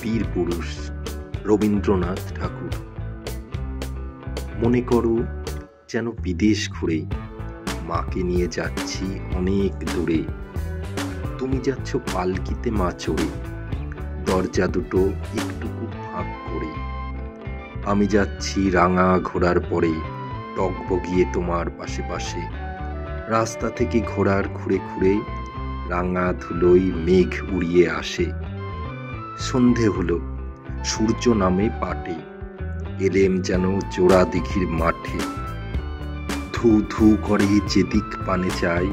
বীর পুরুষ রবীন্দ্রনাথ ঠাকুর। মনে করো যেন বিদেশ ঘুরে মাকে নিয়ে যাচ্ছি অনেক দূরে। তুমি যাচ্ছ পালকিতে মা চড়ে, দরজা দুটো একটুকু ফাঁক করে। আমি যাচ্ছি রাঙা ঘোড়ার পরে, টগবগিয়ে তোমার পাশে পাশে। রাস্তা থেকে ঘোড়ার খুঁড়ে খুঁড়ে রাঙা ধুলোই মেঘ উড়িয়ে আসে। সন্ধে হলো, সূর্য নামে পাটে, এলেম যেন জোড়া দিঘির মাঠে। ধু ধু করে যেদিক পানে চাই,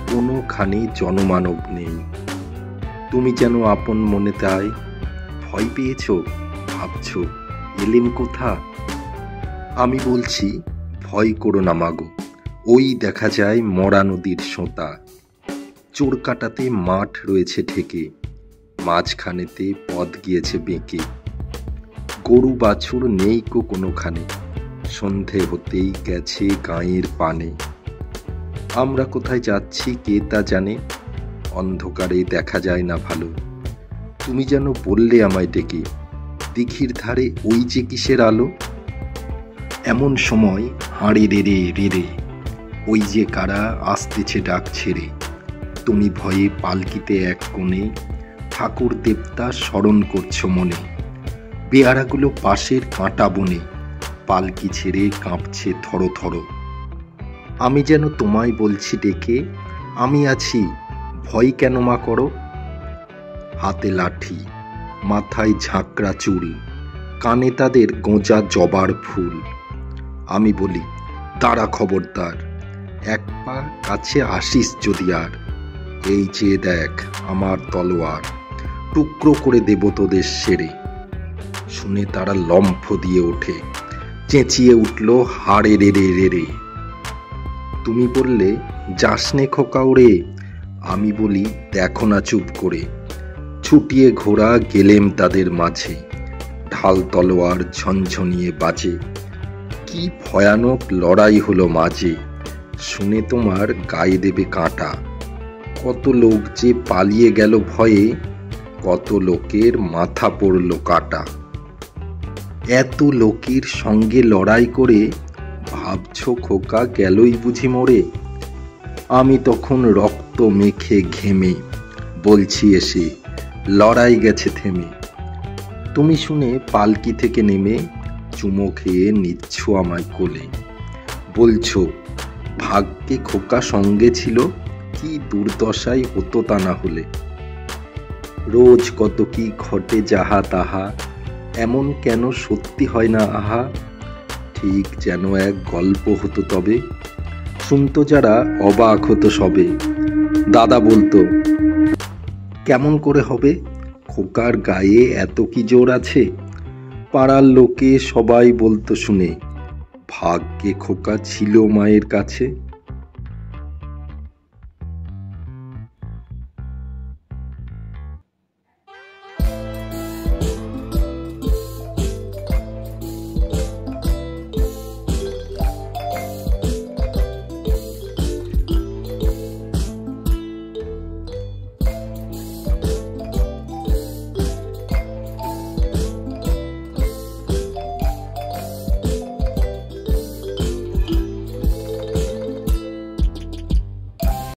কোনোখানে জনমানব নেই। তুমি যেন আপন মনে তাই ভয় পেয়েছ, ভাবছ এলেম কোথা। আমি বলছি ভয় করো না মাগো, ওই দেখা যায় মরা নদীর সোঁতা। চোর কাটাতে মাঠ রয়েছে ঠেকে, মাঝখানেতে পথ গিয়েছে বেঁকে। গরু বাছুর নেই কো কোনোখানে, সন্ধে হতেই গেছে গাঁয়ের পানে। আমরা কোথায় যাচ্ছি কে তা জানে, অন্ধকারে দেখা যায় না ভালো। তুমি যেন বললে আমায় ডেকে, দিঘির ধারে ওই যে কিসের আলো। এমন সময় হাঁড়ে রে রে রে, ওই যে কারা আসতেছে ডাক ছেড়ে। তুমি ভয়ে পালকিতে এক কোণে, ঠাকুর দেবতা স্মরণ করছো মনে। বেয়ারাগুলো পাশের কাঁটা বনে, পালকি ছেড়ে কাঁপছে থরো থরো। আমি যেন তোমায় বলছি ডেকে, আমি আছি, ভয় কেন মা করো। হাতে লাঠি, মাথায় ঝাঁকড়া চুল, কানে তাদের গোঁজা জবার ফুল। আমি বলি দাঁড়া খবরদার, এক পা কাছে আসিস যদি আর। এই যে দেখ আমার তলোয়ার, টুকরো করে দেব তোদের সেরে। শুনে তারা লম্ফ দিয়ে ওঠে, চেঁচিয়ে উঠল হাড়ে রে রে রে রে। তুমি বললে যাসনে খোকা ওরে, আমি বলি দেখো না চুপ করে। ছুটিয়ে ঘোড়া গেলেম তাদের মাঝে, ঢাল তলোয়ার ঝনঝনিয়ে বাজে। কি ভয়ানক লড়াই হলো মাঝে, শুনে তোমার গায়ে দেবে কাঁটা। কত লোক যে পালিয়ে গেল ভয়ে, কত লোকের মাথা পড়ল কাটা। এত লোকের সঙ্গে লড়াই করে ভাবছো খোকা গেলই বুঝি মরে। আমি তখন রক্ত মেখে ঘেমে বলছি এসে, লড়াই গেছে থেমে। তুমি শুনে পালকি থেকে নেমে চুমো খেয়ে নিচ্ছ আমায় কোলে। বলছো ভাগ্যে খোকা সঙ্গে ছিল, কি দুর্দশাই হতো তা না হলে। রোজ কত কি ঘটে যাহা তাহা, এমন কেন সত্যি হয় না আহা। ঠিক যেন এক গল্প হতো তবে, শুনতো যারা অবাক হতো সবে। দাদা বলতো কেমন করে হবে, খোকার গায়ে এত কি জোর আছে। পাড়ার লোকে সবাই বলতো শুনে, ভাগ্যে খোকা ছিল মায়ের কাছে।